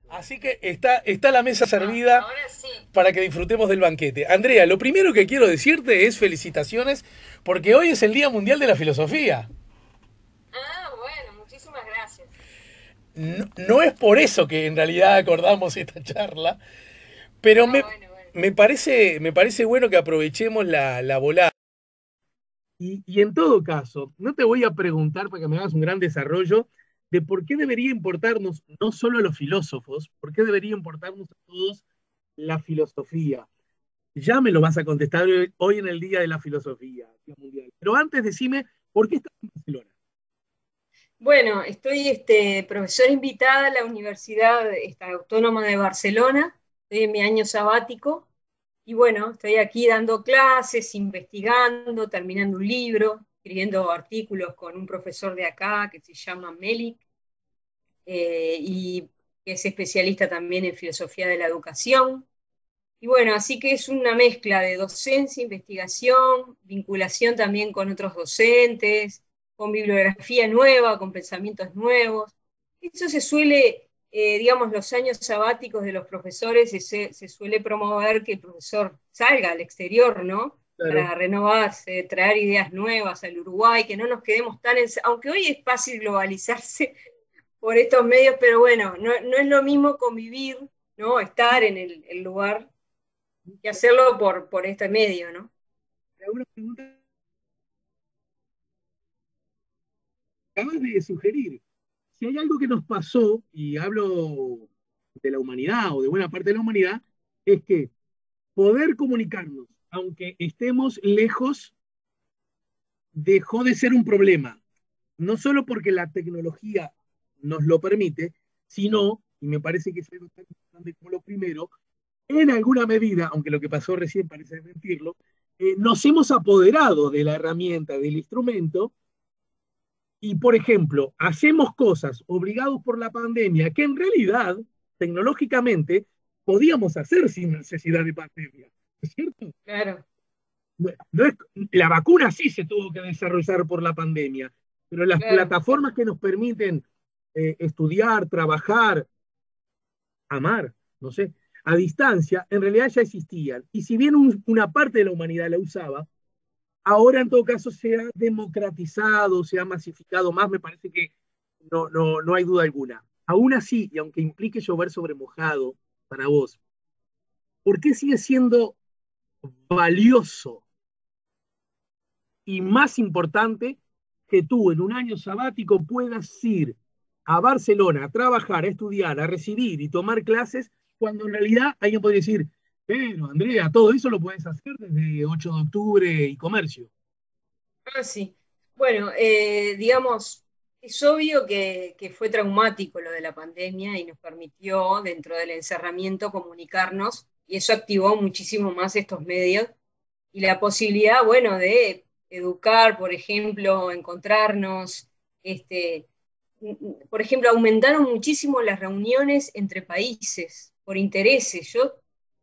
Así que está la mesa servida Ahora sí. para que disfrutemos del banquete. Andrea, lo primero que quiero decirte es felicitaciones porque hoy es el Día Mundial de la Filosofía. Ah, bueno, muchísimas gracias. No es por eso que en realidad acordamos esta charla, pero Ah, bueno, bueno. me parece bueno que aprovechemos la volada. Y en todo caso, no te voy a preguntar para que me hagas un gran desarrollo de por qué debería importarnos, no solo a los filósofos, por qué debería importarnos a todos la filosofía. Ya me lo vas a contestar hoy en el Día de la Filosofía, Día Mundial. Pero antes decime, ¿por qué estás en Barcelona? Bueno, estoy profesora invitada a la Universidad Autónoma de Barcelona, estoy en mi año sabático, y bueno, estoy aquí dando clases, investigando, terminando un libro, escribiendo artículos con un profesor de acá que se llama Melik, y que es especialista también en filosofía de la educación. Y bueno, así que es una mezcla de docencia, investigación, vinculación también con otros docentes, con bibliografía nueva, con pensamientos nuevos. Eso se suele, digamos, los años sabáticos de los profesores se suele promover que el profesor salga al exterior, ¿no? Claro. Para renovarse, traer ideas nuevas al Uruguay, que no nos quedemos tan aunque hoy es fácil globalizarse por estos medios, pero bueno, no es lo mismo convivir, ¿no? Estar en el lugar y hacerlo por este medio, ¿no? Te hago una pregunta que acabas de sugerir. Si hay algo que nos pasó, y hablo de la humanidad o de buena parte de la humanidad, es que poder comunicarnos, aunque estemos lejos, dejó de ser un problema. No solo porque la tecnología nos lo permite, sino, y me parece que es algo tan importante como lo primero, en alguna medida, aunque lo que pasó recién parece mentirlo, nos hemos apoderado de la herramienta, del instrumento, y por ejemplo, hacemos cosas obligados por la pandemia que en realidad, tecnológicamente, podíamos hacer sin necesidad de pandemia. ¿Es cierto? Claro, No es, la vacuna sí se tuvo que desarrollar por la pandemia, pero las claro, plataformas que nos permiten estudiar, trabajar, amar, no sé, a distancia, en realidad ya existían. Y si bien una parte de la humanidad la usaba, ahora en todo caso se ha democratizado, se ha masificado más, me parece que no hay duda alguna. Aún así, y aunque implique llover sobre mojado para vos, ¿por qué sigue siendo valioso y más importante que tú en un año sabático puedas ir a Barcelona a trabajar, a estudiar, a recibir y tomar clases, cuando en realidad alguien podría decir, pero Andrea, todo eso lo puedes hacer desde 8 de octubre y comercio? ah, sí. Bueno, digamos, es obvio que fue traumático lo de la pandemia y nos permitió, dentro del encerramiento, comunicarnos, y eso activó muchísimo más estos medios y la posibilidad, bueno, de educar, por ejemplo, encontrarnos, este, por ejemplo, aumentaron muchísimo las reuniones entre países por intereses.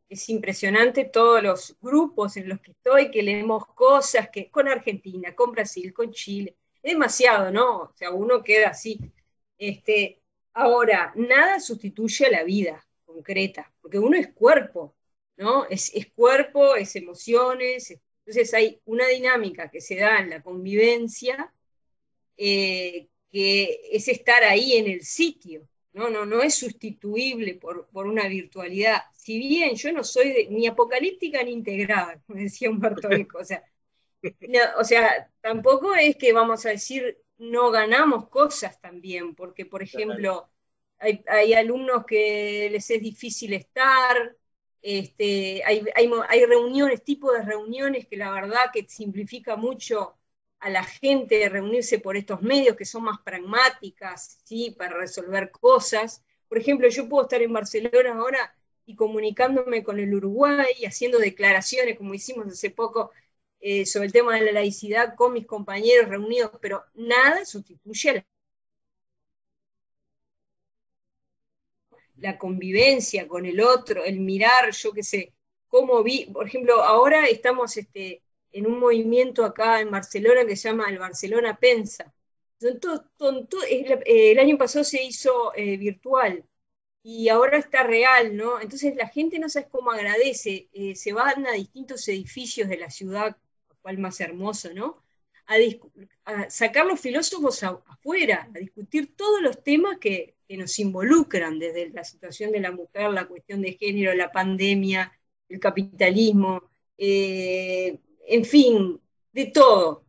Es impresionante todos los grupos en los que estoy, que leemos cosas, que con Argentina, con Brasil, con Chile. Es demasiado, ¿no? O sea, uno queda así. Este, ahora, nada sustituye a la vida concreta, porque uno es cuerpo, ¿no? Es cuerpo, es emociones. Entonces hay una dinámica que se da en la convivencia, que es estar ahí en el sitio, no es sustituible por una virtualidad. Si bien yo no soy ni apocalíptica ni integrada, como decía Humberto Eco, no, o sea, tampoco es que vamos a decir no ganamos cosas también, porque por Claro. ejemplo, hay alumnos que les es difícil estar, hay reuniones, tipo de reuniones que la verdad que simplifica mucho a la gente reunirse por estos medios que son más pragmáticas, ¿sí? Para resolver cosas. Por ejemplo, yo puedo estar en Barcelona ahora y comunicándome con el Uruguay, haciendo declaraciones como hicimos hace poco, sobre el tema de la laicidad con mis compañeros reunidos, pero nada sustituye a la convivencia con el otro, el mirar, yo qué sé, cómo vi, por ejemplo, ahora estamos en un movimiento acá en Barcelona que se llama el Barcelona Pensa. El año pasado se hizo virtual, y ahora está real, ¿no? Entonces la gente no sabe cómo agradece, se van a distintos edificios de la ciudad, lo cual más hermoso, ¿no? A sacar los filósofos afuera, a discutir todos los temas que nos involucran, desde la situación de la mujer, la cuestión de género, la pandemia, el capitalismo, en fin, de todo.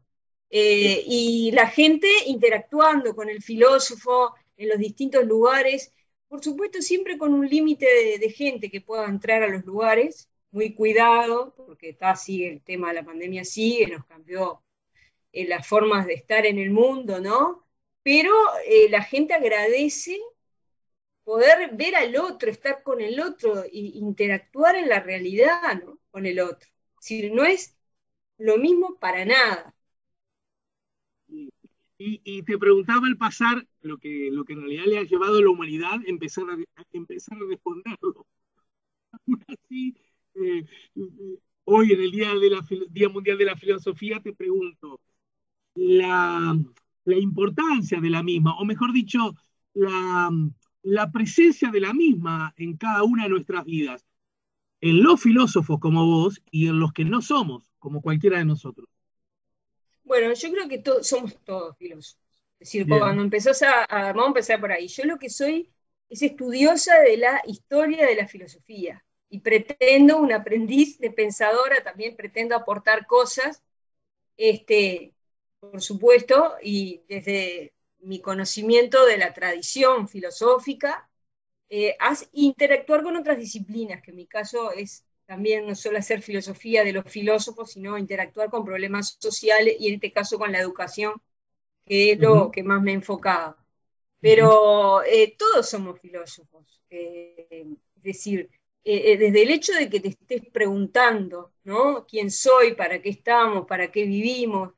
Y la gente interactuando con el filósofo en los distintos lugares, por supuesto siempre con un límite de gente que pueda entrar a los lugares, muy cuidado, porque está así el tema de la pandemia sigue, nos cambió las formas de estar en el mundo, ¿no? Pero la gente agradece poder ver al otro, estar con el otro, e interactuar en la realidad, ¿no? Con el otro. Si no es lo mismo para nada. Y te preguntaba al pasar lo que en realidad le ha llevado a la humanidad empezar a responderlo. Aún así, eh, hoy en el Día Mundial de la Filosofía te pregunto, la, la importancia de la misma, o mejor dicho, la, la presencia de la misma en cada una de nuestras vidas, en los filósofos como vos y en los que no somos, como cualquiera de nosotros. Bueno, yo creo que somos todos filósofos. Es decir, Bien. cuando empezás vamos a empezar por ahí. Yo lo que soy es estudiosa de la historia de la filosofía y pretendo, un aprendiz de pensadora, también pretendo aportar cosas, este, por supuesto, y desde mi conocimiento de la tradición filosófica, interactuar con otras disciplinas, que en mi caso es también no solo hacer filosofía de los filósofos, sino interactuar con problemas sociales y en este caso con la educación, que es Uh -huh, lo que más me enfocaba. uh -huh. Pero todos somos filósofos, es decir, desde el hecho de que te estés preguntando, ¿no? ¿Quién soy? ¿Para qué estamos? ¿Para qué vivimos?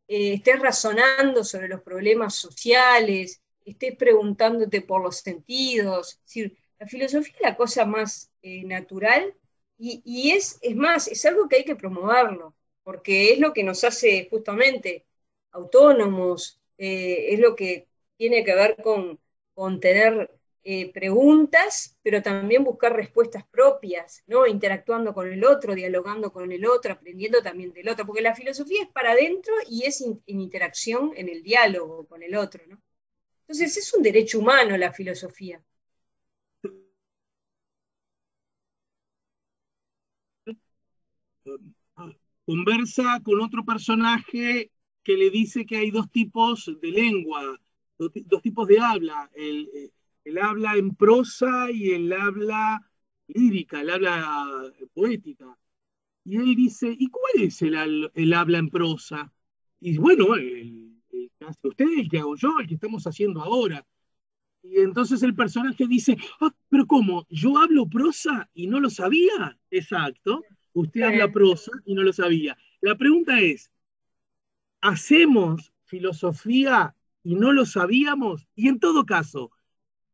Estés razonando sobre los problemas sociales, estés preguntándote por los sentidos. Es decir, la filosofía es la cosa más natural y es más, es algo que hay que promoverlo, porque es lo que nos hace justamente autónomos, es lo que tiene que ver con tener preguntas, pero también buscar respuestas propias, ¿no? Interactuando con el otro, dialogando con el otro, aprendiendo también del otro, porque la filosofía es para adentro y es en interacción, en el diálogo con el otro, ¿no? Entonces es un derecho humano la filosofía. Conversa con otro personaje que le dice que hay dos tipos de lengua, dos tipos de habla, el habla en prosa y el habla lírica, el habla poética. Y él dice, ¿y cuál es el habla en prosa? Y bueno, el que hace usted, el que hago yo, el que estamos haciendo ahora. Y entonces el personaje dice, ah, pero ¿cómo? ¿Yo hablo prosa y no lo sabía? Exacto. Usted habla prosa y no lo sabía. La pregunta es, ¿hacemos filosofía y no lo sabíamos? Y en todo caso,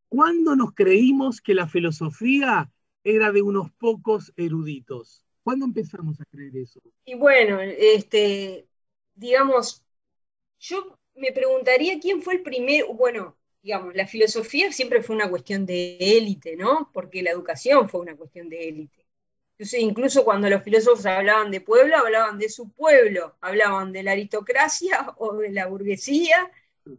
¿cuándo nos creímos que la filosofía era de unos pocos eruditos? ¿Cuándo empezamos a creer eso? Y bueno, digamos, yo me preguntaría quién fue el primero, bueno, digamos, la filosofía siempre fue una cuestión de élite, ¿no? Porque la educación fue una cuestión de élite. Entonces, incluso cuando los filósofos hablaban de pueblo, hablaban de su pueblo, hablaban de la aristocracia o de la burguesía,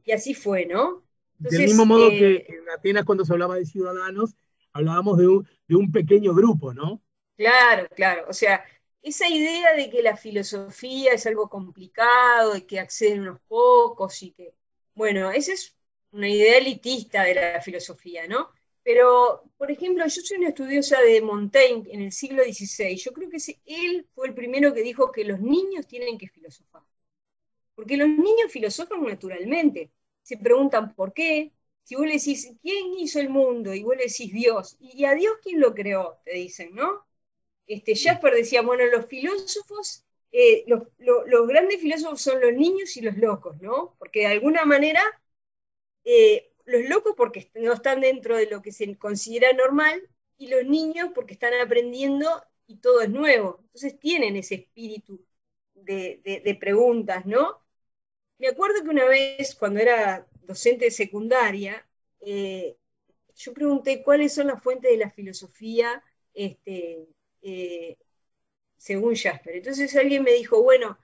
y así fue, ¿no? Del mismo Entonces, modo que en Atenas, cuando se hablaba de ciudadanos, hablábamos de un pequeño grupo, ¿no? claro, claro. O sea, esa idea de que la filosofía es algo complicado y que acceden unos pocos y que, bueno, esa es una idea elitista de la filosofía, ¿no? Pero, por ejemplo, yo soy una estudiosa de Montaigne en el siglo XVI. Yo creo que él fue el primero que dijo que los niños tienen que filosofar. Porque los niños filosofan naturalmente. Se preguntan por qué. Si vos le decís, ¿quién hizo el mundo? Y vos le decís Dios. ¿Y a Dios quién lo creó? Te dicen, ¿no? Jasper decía, bueno, los filósofos, los grandes filósofos son los niños y los locos, ¿no? Porque de alguna manera, los locos porque no están dentro de lo que se considera normal, y los niños porque están aprendiendo y todo es nuevo. Entonces tienen ese espíritu de preguntas, ¿no? Me acuerdo que una vez, cuando era docente de secundaria, yo pregunté cuáles son las fuentes de la filosofía según Jasper. Entonces alguien me dijo, bueno,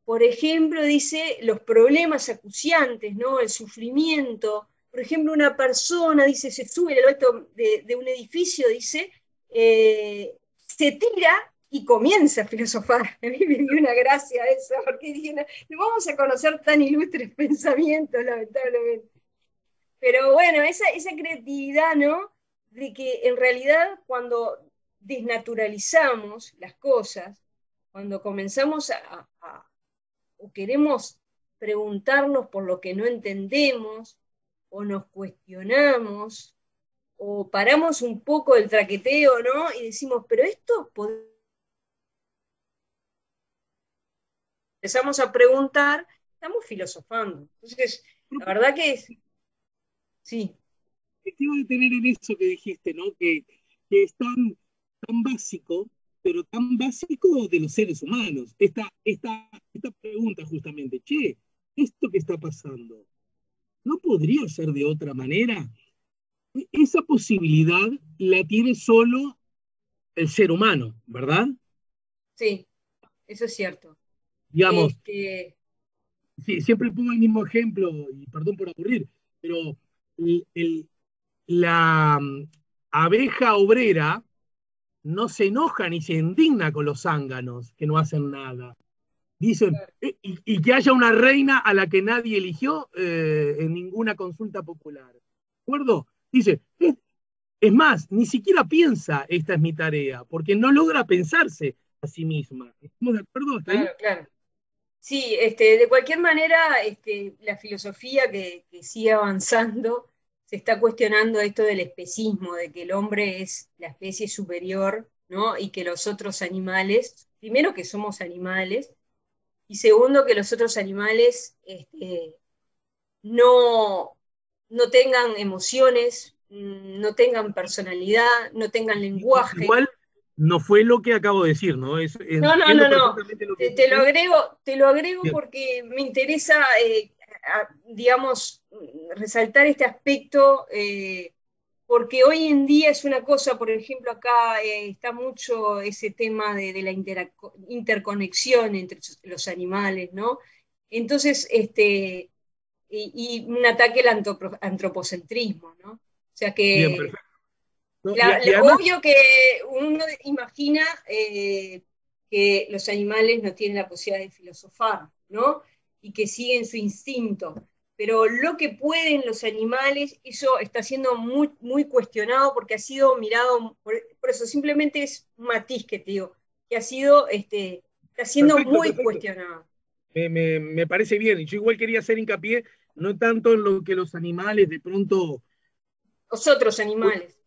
por ejemplo, dice los problemas acuciantes, ¿no? El sufrimiento. Por ejemplo, una persona, dice, se sube al alto de un edificio, dice, se tira y comienza a filosofar. A mí me dio una gracia eso, porque dije, no, no vamos a conocer tan ilustres pensamientos, lamentablemente. Pero bueno, esa creatividad, ¿no? De que en realidad cuando desnaturalizamos las cosas, cuando comenzamos o queremos preguntarnos por lo que no entendemos, o nos cuestionamos, o paramos un poco el traqueteo, ¿no? Y decimos, pero esto empezamos a preguntar, estamos filosofando. Entonces, la verdad que es, sí. Me quiero detener en eso que dijiste, ¿no? Que es tan básico, pero tan básico de los seres humanos. Esta pregunta justamente, che, ¿esto que está pasando no podría ser de otra manera? Esa posibilidad la tiene solo el ser humano, ¿verdad? Sí, eso es cierto. Digamos, Este, sí, siempre pongo el mismo ejemplo, y perdón por aburrir, pero el- el- la abeja obrera no se enoja ni se indigna con los zánganos que no hacen nada. Dicen, y que haya una reina a la que nadie eligió en ninguna consulta popular. ¿De acuerdo? Dice, es más, ni siquiera piensa, esta es mi tarea, porque no logra pensarse a sí misma. ¿Estamos de acuerdo hasta ahí? claro, claro. Sí, de cualquier manera, la filosofía que sigue avanzando se está cuestionando esto del especismo, de que el hombre es la especie superior, ¿no? Y que los otros animales, primero que somos animales, y segundo que los otros animales no, no tengan emociones, no tengan personalidad, no tengan lenguaje. Igual no fue lo que acabo de decir, ¿no? No, no, Entiendo no, no. perfectamente lo que dices. Te lo agrego Bien, porque me interesa, digamos, resaltar este aspecto, porque hoy en día es una cosa, por ejemplo, acá está mucho ese tema de la interconexión entre los animales, ¿no? Entonces, y un ataque al antropocentrismo, ¿no? O sea bien, que perfecto. ¿No? Y además, obvio que uno imagina que los animales no tienen la posibilidad de filosofar, ¿no? Y que siguen su instinto. Pero lo que pueden los animales, eso está siendo muy, muy cuestionado porque ha sido mirado, por eso simplemente es un matiz que te digo, que está siendo perfecto, muy perfecto. cuestionado. Me parece bien. Y yo igual quería hacer hincapié, no tanto en lo que los animales de pronto, Los otros animales.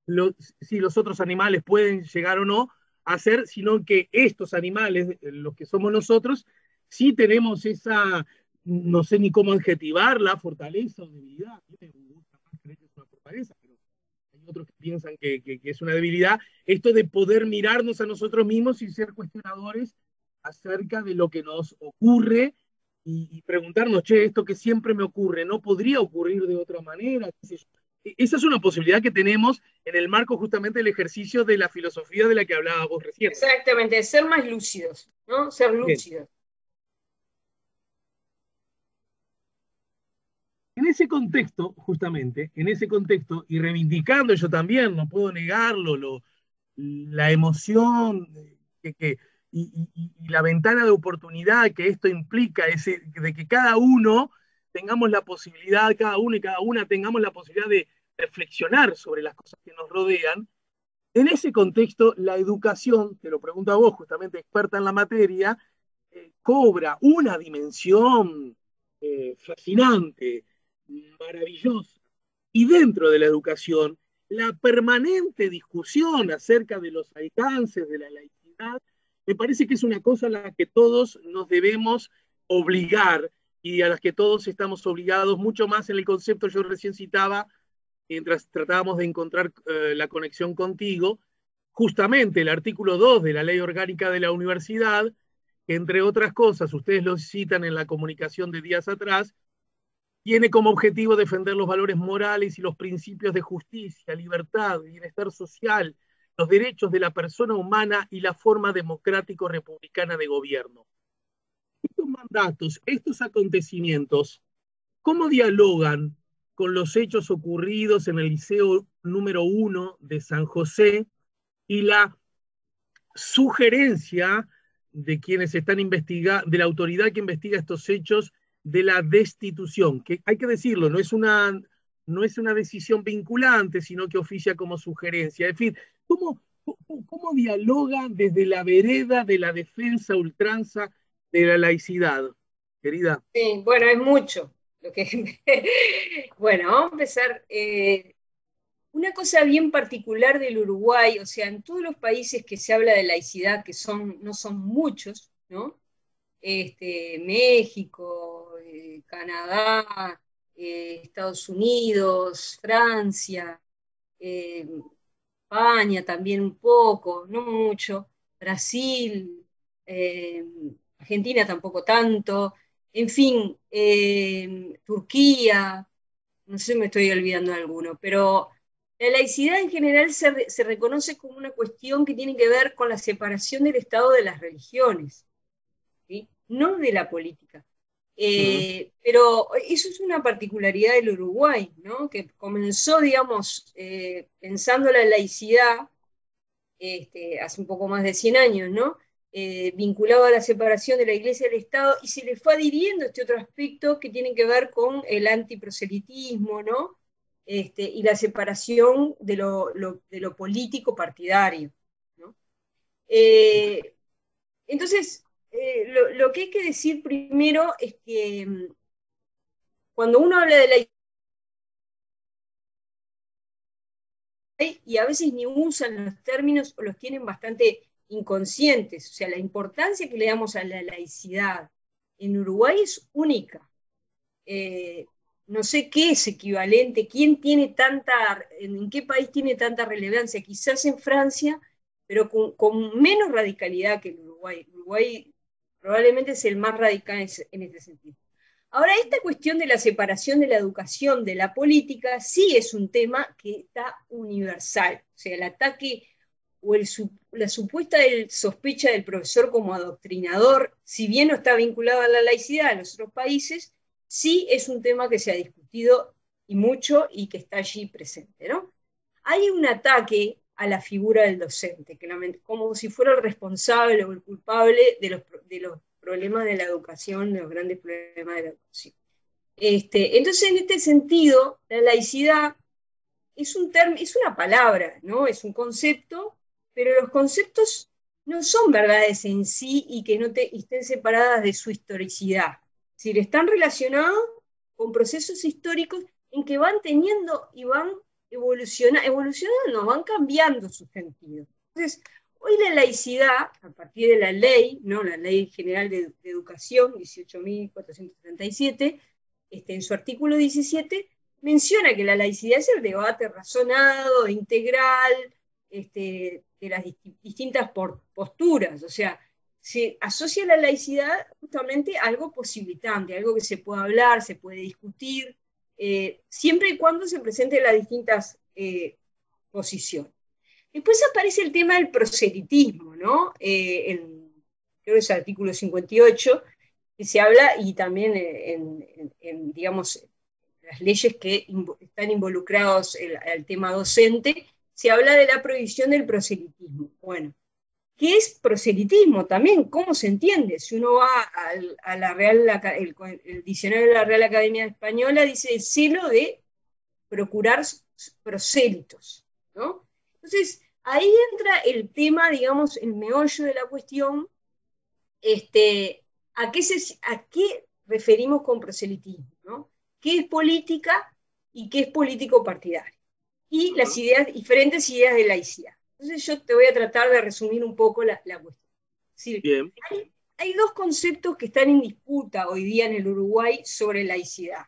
lo- si los otros animales pueden llegar o no a hacer, sino que estos animales, los que somos nosotros, sí tenemos esa, no sé ni cómo adjetivarla, fortaleza o debilidad. A mí me gusta más creer que es una fortaleza, pero hay otros que piensan que es una debilidad. Esto de poder mirarnos a nosotros mismos y ser cuestionadores acerca de lo que nos ocurre y preguntarnos, che, esto que siempre me ocurre, ¿no podría ocurrir de otra manera? Esa es una posibilidad que tenemos en el marco justamente del ejercicio de la filosofía de la que hablaba vos recién. Exactamente, ser más lúcidos, ¿no? Ser Bien. lúcidos. En ese contexto, justamente, en ese contexto, y reivindicando yo también, no puedo negarlo, la emoción y la ventana de oportunidad que esto implica, de que cada uno tengamos la posibilidad, cada uno y cada una tengamos la posibilidad de reflexionar sobre las cosas que nos rodean. En ese contexto, la educación, te lo pregunto a vos, justamente experta en la materia, cobra una dimensión fascinante, maravillosa. Y dentro de la educación, la permanente discusión acerca de los alcances de la laicidad, me parece que es una cosa a la que todos nos debemos obligar y a las que todos estamos obligados, mucho más en el concepto yo recién citaba, mientras tratábamos de encontrar la conexión contigo, justamente el artículo 2 de la Ley Orgánica de la Universidad, que entre otras cosas, ustedes lo citan en la comunicación de días atrás, Tiene como objetivo defender los valores morales y los principios de justicia, libertad, bienestar social, los derechos de la persona humana y la forma democrático-republicana de gobierno. Estos mandatos, estos acontecimientos, ¿cómo dialogan con los hechos ocurridos en el Liceo número 1 de San José y la sugerencia de quienes están investigando, de la autoridad que investiga estos hechos, de la destitución? Que hay que decirlo, no es una decisión vinculante, sino que oficia como sugerencia. En fin, ¿cómo dialogan desde la vereda de la defensa ultranza de la laicidad, querida? Sí, bueno, es mucho lo que... Bueno, vamos a empezar. Una cosa bien particular del Uruguay, o sea, en todos los países que se habla de laicidad, que no son muchos, ¿no? México, Canadá, Estados Unidos, Francia, eh, España también un poco, no mucho, Brasil, eh, Argentina tampoco tanto, en fin, Turquía, no sé si me estoy olvidando de alguno, pero la laicidad en general se reconoce como una cuestión que tiene que ver con la separación del Estado de las religiones, ¿sí? No de la política. Pero eso es una particularidad del Uruguay, ¿no? Que comenzó, digamos, pensando la laicidad hace un poco más de 100 años, ¿no? Vinculado a la separación de la Iglesia del Estado, y se le fue adhiriendo este otro aspecto que tiene que ver con el antiproselitismo, ¿no? Y la separación de lo político partidario, ¿no? Eh, entonces, lo que hay que decir primero es que cuando uno habla de la y a veces ni usan los términos o los tienen bastante inconscientes. O sea, la importancia que le damos a la laicidad en Uruguay es única. No sé qué es equivalente, en qué país tiene tanta relevancia, quizás en Francia, pero con menos radicalidad que el Uruguay. Uruguay probablemente es el más radical en este sentido. Ahora, esta cuestión de la separación de la educación de la política sí es un tema que está universal. O sea, el ataque o la supuesta sospecha del profesor como adoctrinador, si bien no está vinculado a la laicidad en los otros países, sí es un tema que se ha discutido y mucho y que está allí presente, ¿no? Hay un ataque a la figura del docente, como si fuera el responsable o el culpable de los problemas de la educación, de los grandes problemas de la educación. Entonces, en este sentido, la laicidad es una palabra, ¿no? Es un concepto, pero los conceptos no son verdades en sí y que no estén separadas de su historicidad. Es decir, están relacionados con procesos históricos en que van teniendo y van evolucionando, van cambiando su sentido. Entonces, hoy la laicidad, a partir de la ley, ¿no? La Ley General de Educación, 18.477, en su artículo 17, menciona que la laicidad es el debate razonado, integral, de las distintas posturas. O sea, se asocia la laicidad justamente a algo posibilitante, algo que se puede hablar, se puede discutir, siempre y cuando se presenten las distintas posiciones. Después aparece el tema del proselitismo, ¿no? Creo que es el artículo 58, que se habla, y también digamos, las leyes que están involucrados al tema docente, se habla de la prohibición del proselitismo. Bueno, ¿qué es proselitismo también? ¿Cómo se entiende? Si uno va a la el diccionario de la Real Academia Española, dice el celo de procurar prosélitos, ¿no? Entonces, ahí entra el tema, digamos, el meollo de la cuestión, ¿a qué referimos con proselitismo? ¿No? ¿Qué es política y qué es político partidario? Y las diferentes ideas de laicidad. Entonces yo te voy a tratar de resumir un poco la cuestión. Es decir, Bien. hay dos conceptos que están en disputa hoy día en el Uruguay sobre laicidad.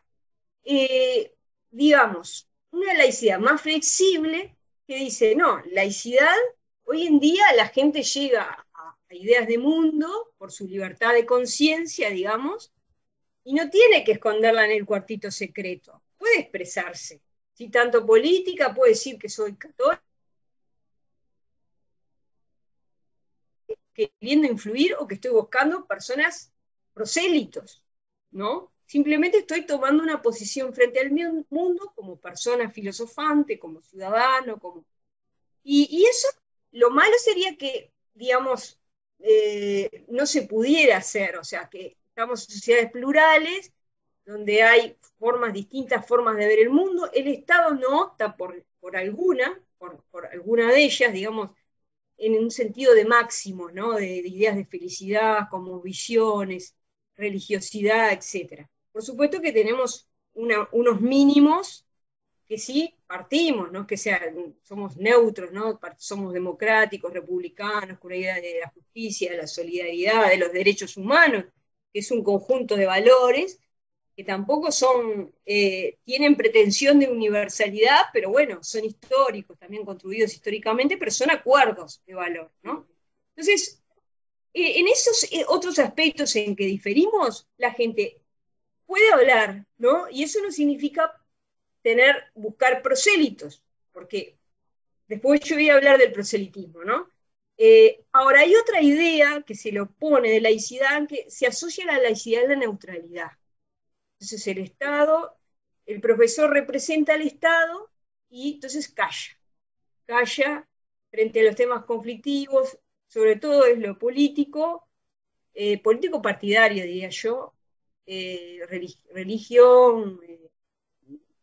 Digamos, una laicidad más flexible que dice, no, laicidad, hoy en día la gente llega a ideas de mundo por su libertad de conciencia, digamos, y no tiene que esconderla en el cuartito secreto, puede expresarse. Si tanto política, puede decir que soy católica, queriendo influir o que estoy buscando personas prosélitos, ¿no? Simplemente estoy tomando una posición frente al mundo como persona filosofante, como ciudadano, como... Y eso, lo malo sería que, digamos, no se pudiera hacer, o sea, que estamos en sociedades plurales, donde hay distintas formas de ver el mundo, el Estado no opta por alguna de ellas, digamos, en un sentido de máximos, ¿no? De ideas de felicidad, como visiones, religiosidad, etc. Por supuesto que tenemos unos mínimos que sí partimos, ¿no? Que somos neutros, ¿no? Somos democráticos, republicanos, con una idea de la justicia, de la solidaridad, de los derechos humanos, que es un conjunto de valores que tampoco tienen pretensión de universalidad, pero bueno, son históricos, también construidos históricamente, pero son acuerdos de valor, ¿no? Entonces, en esos otros aspectos en que diferimos, la gente puede hablar, ¿no? Y eso no significa buscar prosélitos, porque después yo voy a hablar del proselitismo, ¿no? Ahora, hay otra idea que se le opone de laicidad, que se asocia a la laicidad y la neutralidad. Entonces el profesor representa al Estado y entonces calla frente a los temas conflictivos, sobre todo es lo político, político partidario, diría yo, religión,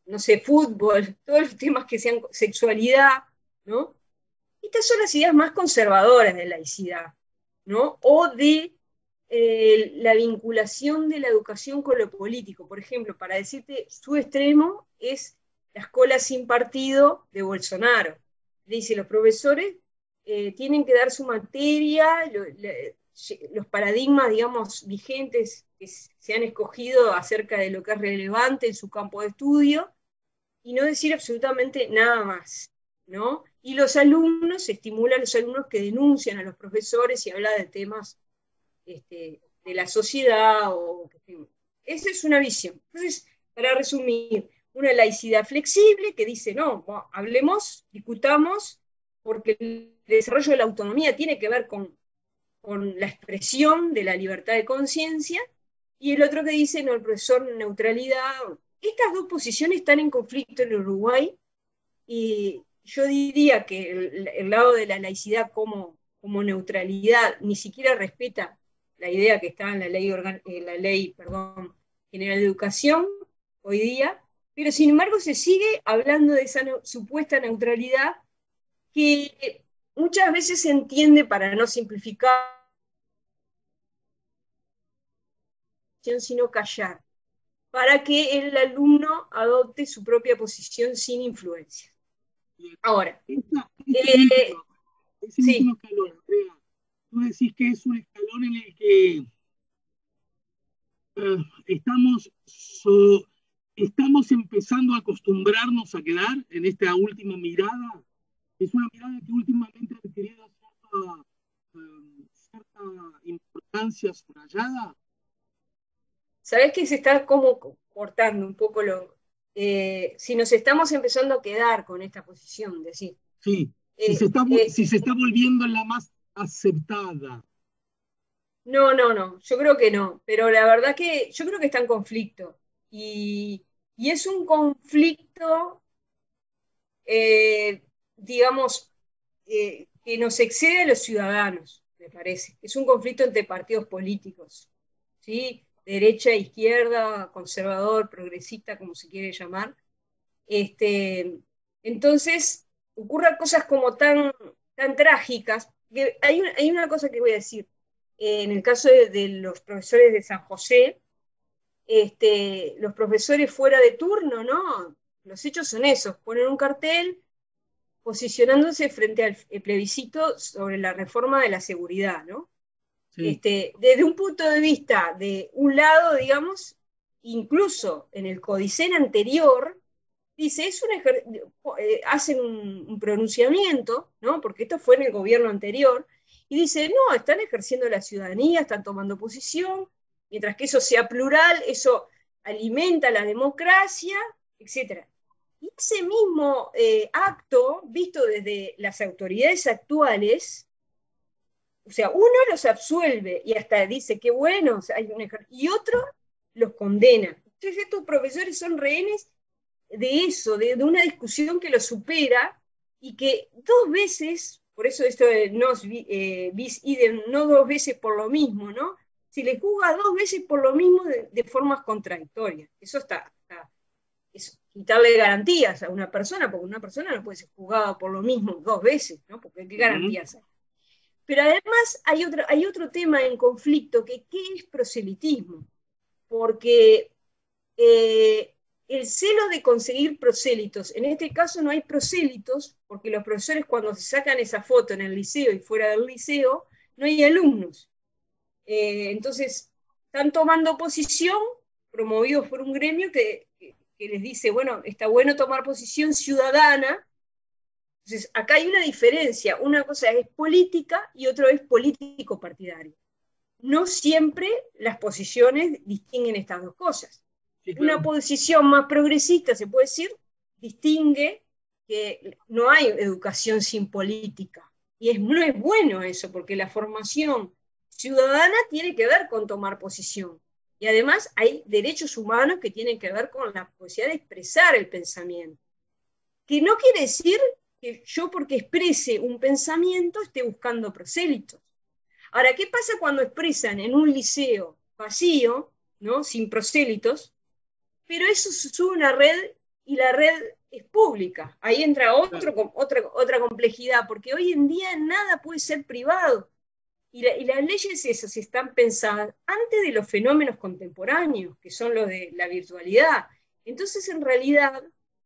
no sé, fútbol, todos los temas que sean sexualidad, ¿no? Estas son las ideas más conservadoras de laicidad, ¿no? O de la vinculación de la educación con lo político. Por ejemplo, para decirte, su extremo es la escuela sin partido de Bolsonaro. Dice, los profesores tienen que dar su materia, los paradigmas, digamos, vigentes que se han escogido acerca de lo que es relevante en su campo de estudio, y no decir absolutamente nada más, ¿no? Y los alumnos, estimula a los alumnos que denuncian a los profesores y habla de temas de la sociedad. Esa es una visión. Entonces, para resumir, una laicidad flexible que dice, no, bueno, hablemos, discutamos, porque el desarrollo de la autonomía tiene que ver con la expresión de la libertad de conciencia, y el otro que dice, no, el profesor, neutralidad. Estas dos posiciones están en conflicto en Uruguay, y yo diría que el lado de la laicidad como neutralidad ni siquiera respeta la idea que está en la ley, perdón, general de educación hoy día, pero sin embargo se sigue hablando de esa supuesta neutralidad que muchas veces se entiende, para no simplificar, sino callar, para que el alumno adopte su propia posición sin influencia. Ahora, ese sí. último escalón, Andrea, tú decís que es un escalón en el que estamos, estamos empezando a acostumbrarnos a quedar en esta última mirada. Es una mirada que últimamente ha adquirido cierta importancia subrayada. ¿Sabés que se está como cortando un poco si nos estamos empezando a quedar con esta posición, decir, Sí, si se está volviendo la más aceptada. No, yo creo que no, pero la verdad que yo creo que está en conflicto, y es un conflicto, digamos, que nos excede a los ciudadanos, me parece. Es un conflicto entre partidos políticos, ¿sí? Derecha, izquierda, conservador, progresista, como se quiere llamar. Entonces, ocurren cosas como tan trágicas, que hay una cosa que voy a decir. En el caso de los profesores de San José, los profesores fuera de turno, ¿no? Los hechos son esos, ponen un cartel posicionándose frente al plebiscito sobre la reforma de la seguridad, ¿no? Sí. Desde un punto de vista de un lado, digamos, incluso en el codicen anterior, dice, hacen un pronunciamiento, ¿no? Porque esto fue en el gobierno anterior, y dice, no, están ejerciendo la ciudadanía, están tomando posición, Mientras que eso sea plural, eso alimenta la democracia, etc. Y ese mismo acto, visto desde las autoridades actuales, o sea, uno los absuelve y hasta dice que bueno, o sea, y otro los condena. Entonces estos profesores son rehenes de eso, de una discusión que los supera y que dos veces, por eso esto de nos bis idem, no dos veces por lo mismo, ¿no? Se les juzga dos veces por lo mismo de formas contradictorias. Eso es quitarle garantías a una persona, porque una persona no puede ser juzgada por lo mismo dos veces, ¿no? Porque ¿qué garantías hay? Pero además hay otro tema en conflicto, que ¿qué es proselitismo? Porque el celo de conseguir prosélitos, en este caso no hay prosélitos, porque los profesores cuando se sacan esa foto en el liceo y fuera del liceo, no hay alumnos. Entonces, están tomando posición, promovidos por un gremio que les dice, bueno, está bueno tomar posición ciudadana. Entonces, acá hay una diferencia, una cosa es política y otra es político partidario. No siempre las posiciones distinguen estas dos cosas. Sí, claro. Una posición más progresista, se puede decir, distingue que no hay educación sin política. Y no es bueno eso, porque la formación ciudadana tiene que ver con tomar posición. Y además hay derechos humanos que tienen que ver con la posibilidad de expresar el pensamiento. Que no quiere decir que yo, porque exprese un pensamiento, esté buscando prosélitos. Ahora, ¿qué pasa cuando expresan en un liceo vacío, ¿no? Sin prosélitos, pero eso se sube a una red y la red es pública? Ahí entra otra complejidad, porque hoy en día nada puede ser privado. Y las leyes esas están pensadas antes de los fenómenos contemporáneos, que son los de la virtualidad. Entonces, en realidad,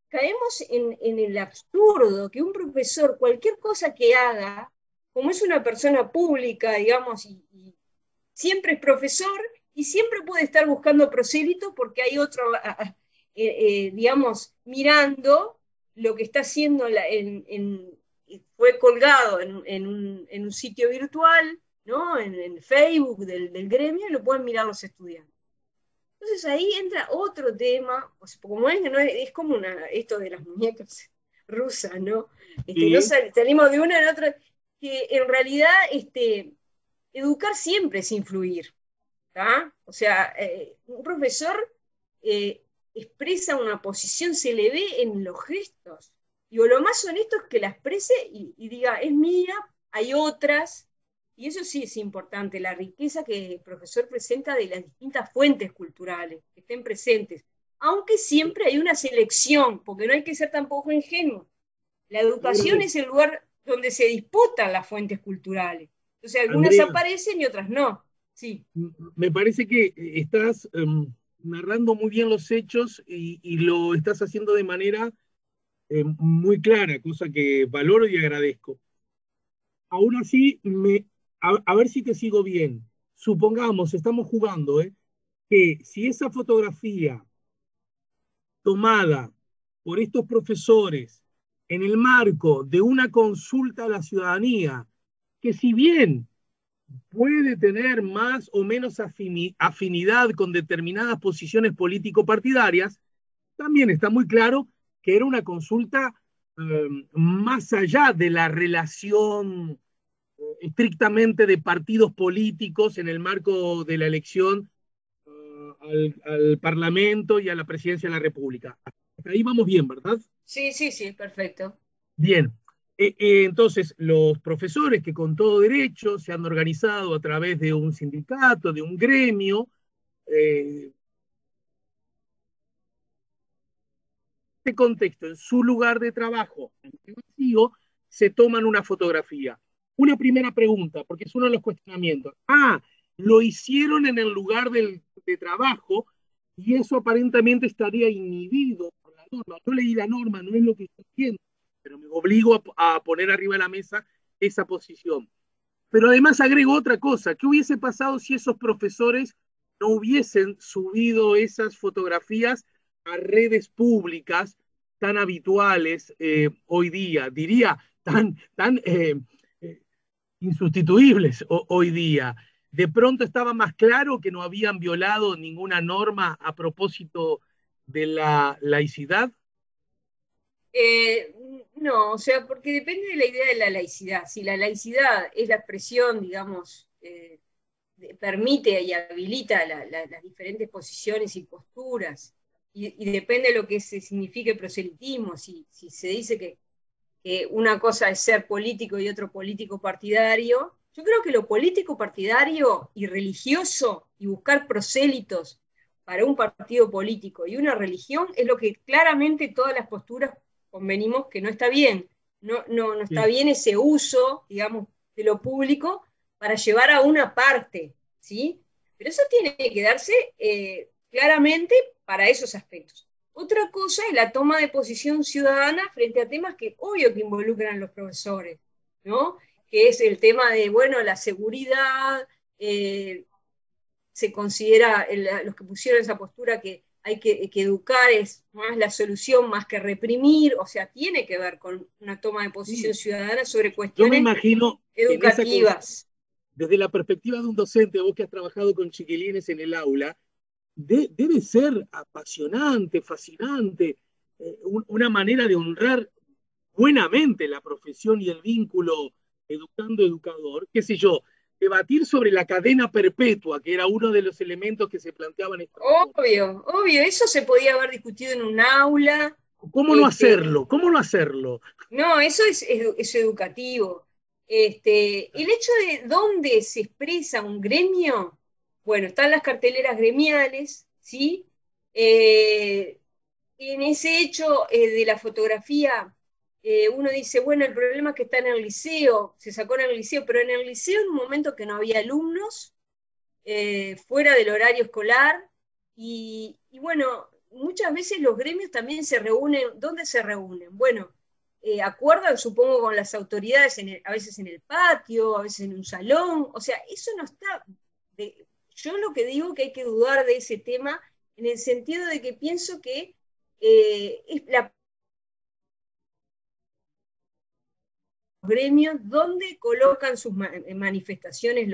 caemos en el absurdo que un profesor, cualquier cosa que haga, como es una persona pública, digamos, y siempre es profesor, y siempre puede estar buscando prosélito porque hay otro, digamos, mirando lo que está haciendo fue colgado en un sitio virtual, ¿no? En Facebook del gremio, y lo pueden mirar los estudiantes. Entonces ahí entra otro tema, pues, como es, ¿no? Es como esto de las muñecas rusas, ¿no? No salimos de una en otra, que en realidad educar siempre es influir, ¿tá? O sea, un profesor expresa una posición, se le ve en los gestos, y lo más honesto es que la exprese y diga, es mía, hay otras. Y eso sí es importante, la riqueza que el profesor presenta de las distintas fuentes culturales que estén presentes, aunque siempre hay una selección, porque no hay que ser tampoco ingenuo. La educación es el lugar donde se disputan las fuentes culturales. Entonces algunas Andrea, aparecen y otras no. Sí. me parece que estás narrando muy bien los hechos y lo estás haciendo de manera muy clara, cosa que valoro y agradezco. Aún así, a ver si te sigo bien. Supongamos, estamos jugando, que si esa fotografía tomada por estos profesores en el marco de una consulta a la ciudadanía, que si bien puede tener más o menos afinidad con determinadas posiciones político-partidarias, también está muy claro que era una consulta más allá de la relación estrictamente de partidos políticos en el marco de la elección al Parlamento y a la presidencia de la República. Hasta ahí vamos bien, ¿verdad? Sí, sí, sí, perfecto. Bien. Entonces, los profesores que con todo derecho se han organizado a través de un sindicato, de un gremio, en este contexto, en su lugar de trabajo, en el vacío, se toman una fotografía. Una primera pregunta, porque es uno de los cuestionamientos. Lo hicieron en el lugar de trabajo y eso aparentemente estaría inhibido por la norma. Yo leí la norma, no es lo que estoy viendo, pero me obligo a poner arriba de la mesa esa posición. Pero además agrego otra cosa, ¿qué hubiese pasado si esos profesores no hubiesen subido esas fotografías a redes públicas tan habituales hoy día? Diría, tan insustituibles hoy día. de pronto estaba más claro que no habían violado ninguna norma a propósito de la laicidad? Eh, no, o sea, porque depende de la idea de la laicidad. Si la laicidad es la expresión, digamos, permite y habilita las diferentes posiciones y posturas, y depende de lo que se signifique proselitismo, si se dice que una cosa es ser político y otro político partidario, yo creo que lo político partidario y religioso y buscar prosélitos para un partido político y una religión es lo que claramente todas las posturas convenimos que no está bien. No está Sí. bien ese uso, digamos, de lo público para llevar a una parte, ¿sí? Pero eso tiene que darse claramente para esos aspectos. Otra cosa es la toma de posición ciudadana frente a temas que obvio que involucran a los profesores, ¿no? Que es el tema de, bueno, la seguridad, se considera, los que pusieron esa postura que hay que educar es más la solución más que reprimir, o sea, tiene que ver con una toma de posición Sí. ciudadana sobre Yo me cuestiones imagino que en esa educativas. desde la perspectiva de un docente, vos que has trabajado con chiquilines en el aula, debe ser apasionante, fascinante, una manera de honrar buenamente la profesión y el vínculo educando-educador, qué sé yo, debatir sobre la cadena perpetua, que era uno de los elementos que se planteaban en esta reforma. Obvio, obvio, eso se podía haber discutido en un aula. ¿Cómo no este, hacerlo? ¿Cómo no hacerlo? No, eso es educativo. El hecho de dónde se expresa un gremio, bueno, están las carteleras gremiales, ¿sí? Eh, en ese hecho de la fotografía, uno dice, bueno, el problema es que está en el liceo, se sacó en el liceo, pero en el liceo en un momento que no había alumnos, fuera del horario escolar, y bueno, muchas veces los gremios también se reúnen. ¿Dónde se reúnen? Bueno, acuerdan, supongo, con las autoridades, a veces en el patio, a veces en un salón, o sea, eso no está. Yo lo que digo que hay que dudar de ese tema en el sentido de que pienso que es los gremios donde colocan sus manifestaciones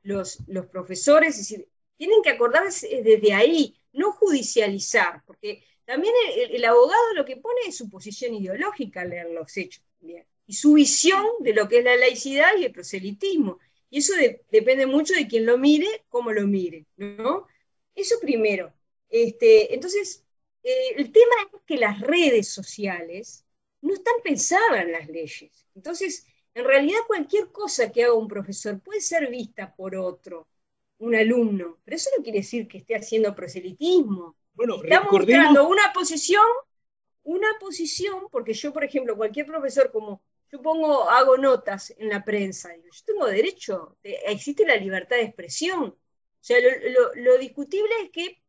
los profesores, es decir, tienen que acordarse desde ahí, no judicializar, porque también el abogado lo que pone es su posición ideológica al leer los hechos, ¿bien? Y su visión de lo que es la laicidad y el proselitismo. Y eso depende mucho de quien lo mire, cómo lo mire, ¿no? Eso primero. Entonces, el tema es que las redes sociales no están pensadas en las leyes. Entonces, en realidad cualquier cosa que haga un profesor puede ser vista por otro, un alumno, pero eso no quiere decir que esté haciendo proselitismo. Bueno, Está recordemos, mostrando una posición, porque yo, por ejemplo, cualquier profesor, como yo hago notas en la prensa, yo tengo derecho, existe la libertad de expresión. O sea, lo discutible es que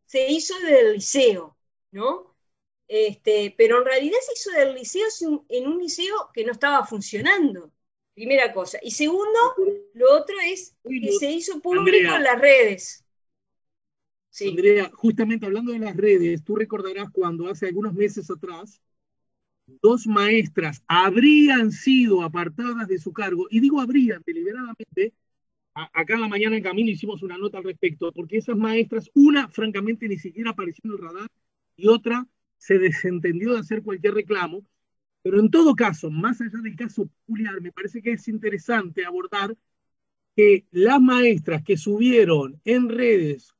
se hizo desde el liceo, ¿no? Pero en realidad se hizo del liceo en un liceo que no estaba funcionando, primera cosa. Y segundo, lo otro es que se hizo público en Andrea, las redes. Sí, Andrea, justamente hablando de las redes, tú recordarás cuando hace algunos meses atrás, dos maestras habrían sido apartadas de su cargo, y digo habrían deliberadamente, acá en la mañana en Camino hicimos una nota al respecto, porque esas maestras, una francamente ni siquiera apareció en el radar, y otra se desentendió de hacer cualquier reclamo, pero en todo caso, más allá del caso peculiar, me parece que es interesante abordar que las maestras que subieron en redes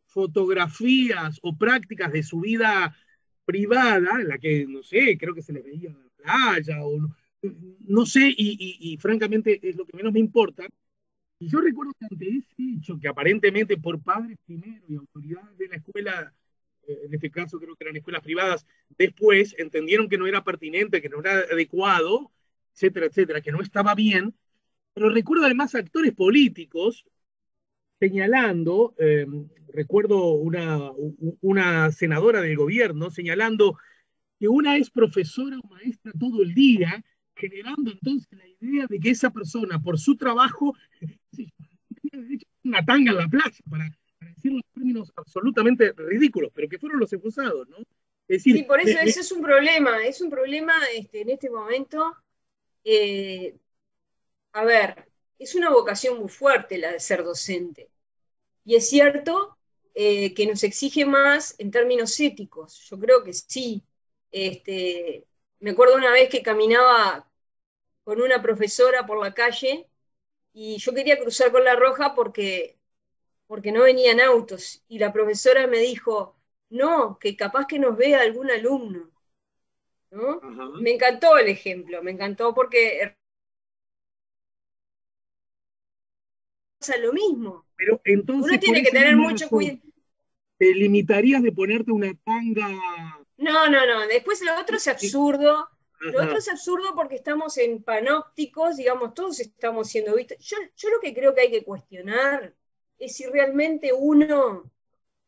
fotografías o prácticas de su vida privada, en la que, no sé, creo que se les veía en la playa, o no sé, y francamente es lo que menos me importa. Y yo recuerdo que ante ese hecho, que aparentemente por padres primero y autoridades de la escuela, en este caso creo que eran escuelas privadas, después entendieron que no era pertinente, que no era adecuado, etcétera, etcétera, que no estaba bien. Pero recuerdo además actores políticos señalando, recuerdo una senadora del gobierno señalando que una es profesora o maestra todo el día, generando entonces la idea de que esa persona, por su trabajo, tiene derecho a una tanga en la playa, para decir los términos absolutamente ridículos, pero que fueron los expulsados, ¿no? Es sí, decir, por eso ese es un problema en este momento. A ver, es una vocación muy fuerte la de ser docente. Y es cierto que nos exige más en términos éticos. Yo creo que sí. Me acuerdo una vez que caminaba con una profesora por la calle y yo quería cruzar con la roja porque no venían autos. Y la profesora me dijo, no, que capaz que nos vea algún alumno, ¿no? Ajá. Me encantó el ejemplo, me encantó porque pasa lo mismo. Pero Uno entonces, por tiene que esa tener misma mucho razón, cuidado. ¿te limitarías de ponerte una tanga? No, no, no. Después lo otro es absurdo. Lo otro Ajá. es absurdo porque estamos en panópticos, digamos, todos estamos siendo vistos. Yo lo que creo que hay que cuestionar es si realmente uno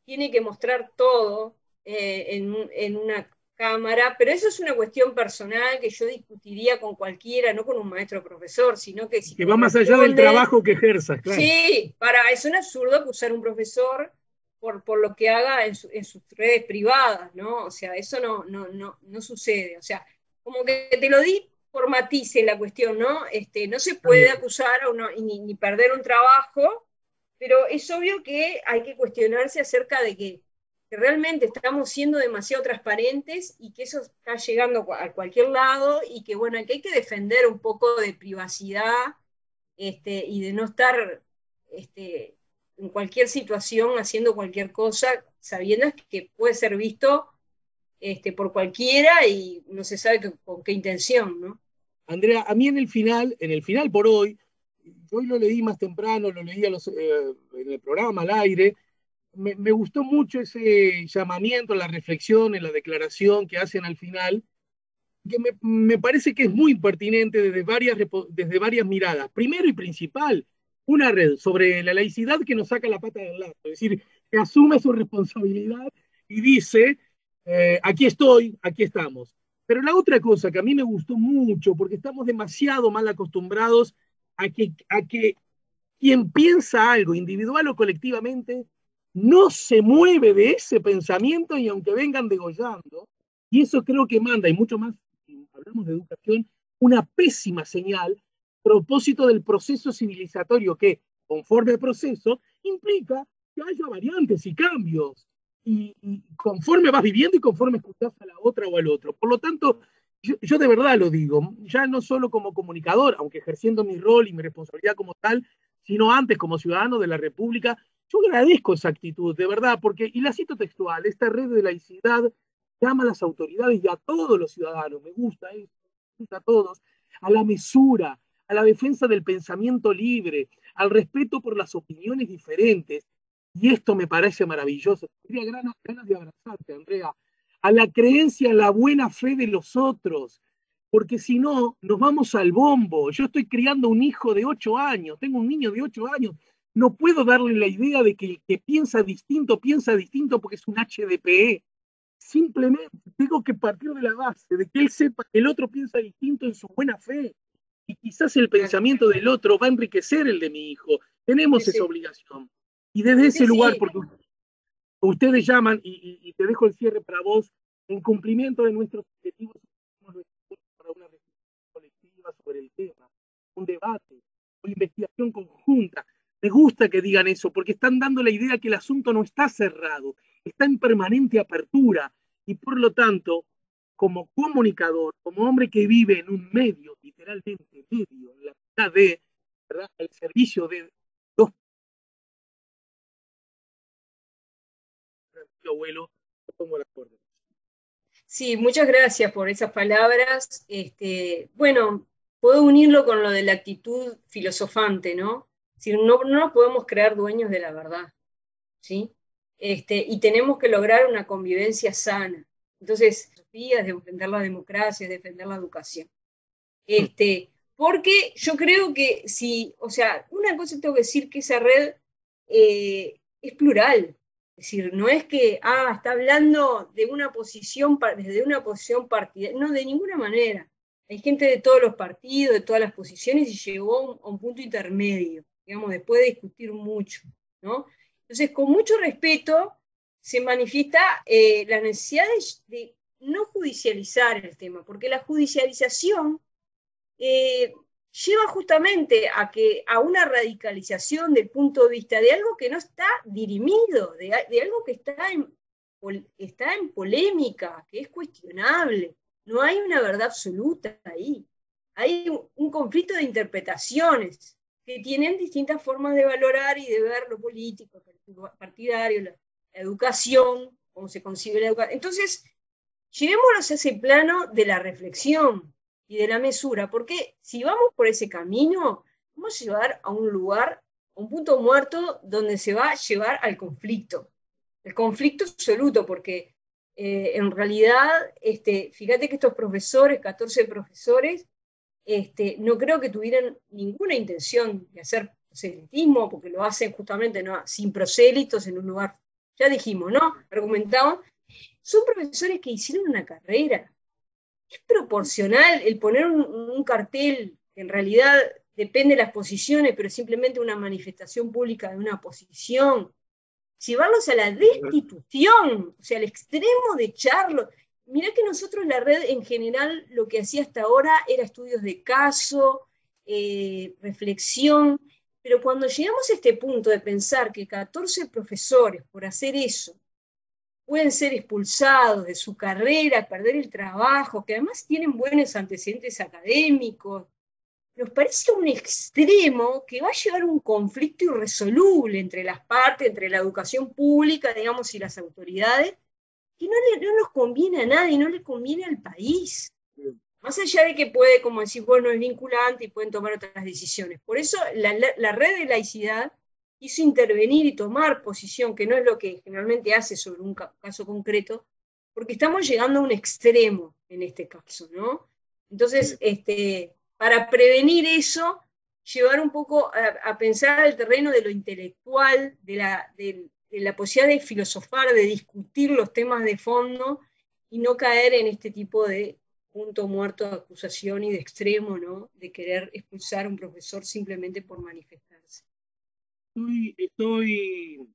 tiene que mostrar todo en una cámara, pero eso es una cuestión personal que yo discutiría con cualquiera, no con un maestro o profesor, sino que si Que va más allá del corresponde. trabajo que ejerzas, claro. Sí, es un absurdo acusar a un profesor por lo que haga en sus redes privadas, ¿no? O sea, eso no sucede. O sea, como que te lo di por matice la cuestión, ¿no? No se Está puede bien. acusar a uno, ni perder un trabajo, pero es obvio que hay que cuestionarse acerca de que realmente estamos siendo demasiado transparentes y que eso está llegando a cualquier lado y que, bueno, que hay que defender un poco de privacidad y de no estar en cualquier situación haciendo cualquier cosa, sabiendo que puede ser visto por cualquiera y no se sabe con qué intención, ¿no? Andrea, a mí en el final por hoy, yo hoy lo leí más temprano, lo leí en el programa al aire, me gustó mucho ese llamamiento, la reflexión, en la declaración que hacen al final, que me parece que es muy pertinente desde varias miradas. Primero y principal, una red sobre la laicidad que nos saca la pata del lado, es decir, que asume su responsabilidad y dice, aquí estoy, aquí estamos. Pero la otra cosa que a mí me gustó mucho, porque estamos demasiado mal acostumbrados a que quien piensa algo individual o colectivamente no se mueve de ese pensamiento y aunque vengan degollando, y eso creo que manda, y mucho más, si hablamos de educación, una pésima señal a propósito del proceso civilizatorio que, conforme al proceso, implica que haya variantes y cambios. Y conforme vas viviendo y conforme escuchas a la otra o al otro. Por lo tanto, yo de verdad lo digo, ya no solo como comunicador, aunque ejerciendo mi rol y mi responsabilidad como tal, sino antes como ciudadano de la República. Yo agradezco esa actitud, de verdad, porque, y la cito textual, esta red de laicidad llama a las autoridades y a todos los ciudadanos, me gusta eso, me gusta a todos, a la mesura, a la defensa del pensamiento libre, al respeto por las opiniones diferentes. Y esto me parece maravilloso. Tendría ganas de abrazarte, Andrea, a la creencia en la buena fe de los otros, porque si no, nos vamos al bombo. Yo estoy criando un hijo de 8 años, tengo un niño de 8 años, no puedo darle la idea de que el que piensa distinto porque es un HDPE. Simplemente tengo que partir de la base, de que él sepa que el otro piensa distinto en su buena fe. Y quizás el Claro. pensamiento del otro va a enriquecer el de mi hijo. Sí, Tenemos esa sí, obligación. Y desde sí, ese lugar, sí, porque ustedes llaman, y te dejo el cierre para vos, en cumplimiento de nuestros objetivos para una reflexión colectiva sobre el tema, un debate, una investigación conjunta. Me gusta que digan eso, porque están dando la idea que el asunto no está cerrado, está en permanente apertura, y por lo tanto, como comunicador, como hombre que vive en un medio, literalmente medio, en la mitad de, ¿verdad?, el servicio de dos abuelos, pongo la orden. sí, muchas gracias por esas palabras. Bueno, puedo unirlo con lo de la actitud filosofante, ¿no? Si no nos podemos creer dueños de la verdad, ¿sí? Y tenemos que lograr una convivencia sana. Entonces, días de defender la democracia, defender la educación. Porque yo creo que si, o sea, una cosa tengo que decir que esa red es plural. Es decir, no es que, está hablando de una posición, desde una posición partidaria, no, de ninguna manera. Hay gente de todos los partidos, de todas las posiciones y llegó a un punto intermedio, digamos, después de discutir mucho, ¿no? Entonces, con mucho respeto se manifiesta la necesidad de no judicializar el tema, porque la judicialización lleva justamente a una radicalización del punto de vista de algo que no está dirimido, de algo que está en polémica, que es cuestionable. No hay una verdad absoluta ahí. Hay un conflicto de interpretaciones que tienen distintas formas de valorar y de ver lo político, partidario, la educación, cómo se concibe la educación. Entonces, llevémonos a ese plano de la reflexión y de la mesura, porque si vamos por ese camino, vamos a llevar a un lugar, a un punto muerto donde se va a llevar al conflicto. El conflicto absoluto, porque en realidad, fíjate que estos profesores, 14 profesores, no creo que tuvieran ninguna intención de hacer proselitismo, porque lo hacen justamente, ¿no?, sin prosélitos, en un lugar, ya dijimos, ¿no? Argumentamos, son profesores que hicieron una carrera. Es proporcional el poner un cartel que en realidad depende de las posiciones, pero simplemente una manifestación pública de una posición, llevarlos a la destitución, o sea, al extremo de echarlo. Mirá que nosotros la red en general lo que hacía hasta ahora era estudios de caso, reflexión, pero cuando llegamos a este punto de pensar que 14 profesores por hacer eso pueden ser expulsados de su carrera, perder el trabajo, que además tienen buenos antecedentes académicos, nos parece un extremo que va a llevar a un conflicto irresoluble entre las partes, entre la educación pública, digamos, y las autoridades, que no nos conviene a nadie, no le conviene al país. Más allá de que puede, como decís, bueno, es vinculante y pueden tomar otras decisiones. Por eso la red de laicidad quiso intervenir y tomar posición, que no es lo que generalmente hace sobre un caso concreto, porque estamos llegando a un extremo en este caso, ¿no? Entonces, para prevenir eso, llevar un poco a pensar al terreno de lo intelectual, de la posibilidad de filosofar, de discutir los temas de fondo y no caer en este tipo de punto muerto de acusación y de extremo, ¿no?, de querer expulsar a un profesor simplemente por manifestarse. Estoy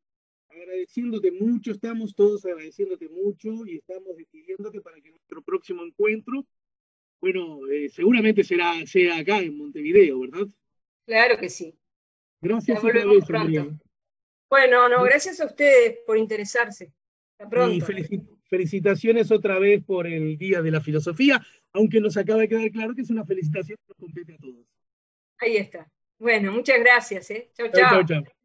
agradeciéndote mucho, estamos todos agradeciéndote mucho y estamos despidiéndote para que nuestro próximo encuentro, bueno, seguramente sea acá en Montevideo, ¿verdad? Claro que sí. Ya Gracias otra volvemos vez, pronto. Adrián. Bueno, no, gracias a ustedes por interesarse. Hasta Y pronto. felicitaciones otra vez por el Día de la Filosofía, aunque nos acaba de quedar claro que es una felicitación que nos compete a todos. Ahí está. Bueno, muchas gracias. Chau, Chau, chau, chau. chau.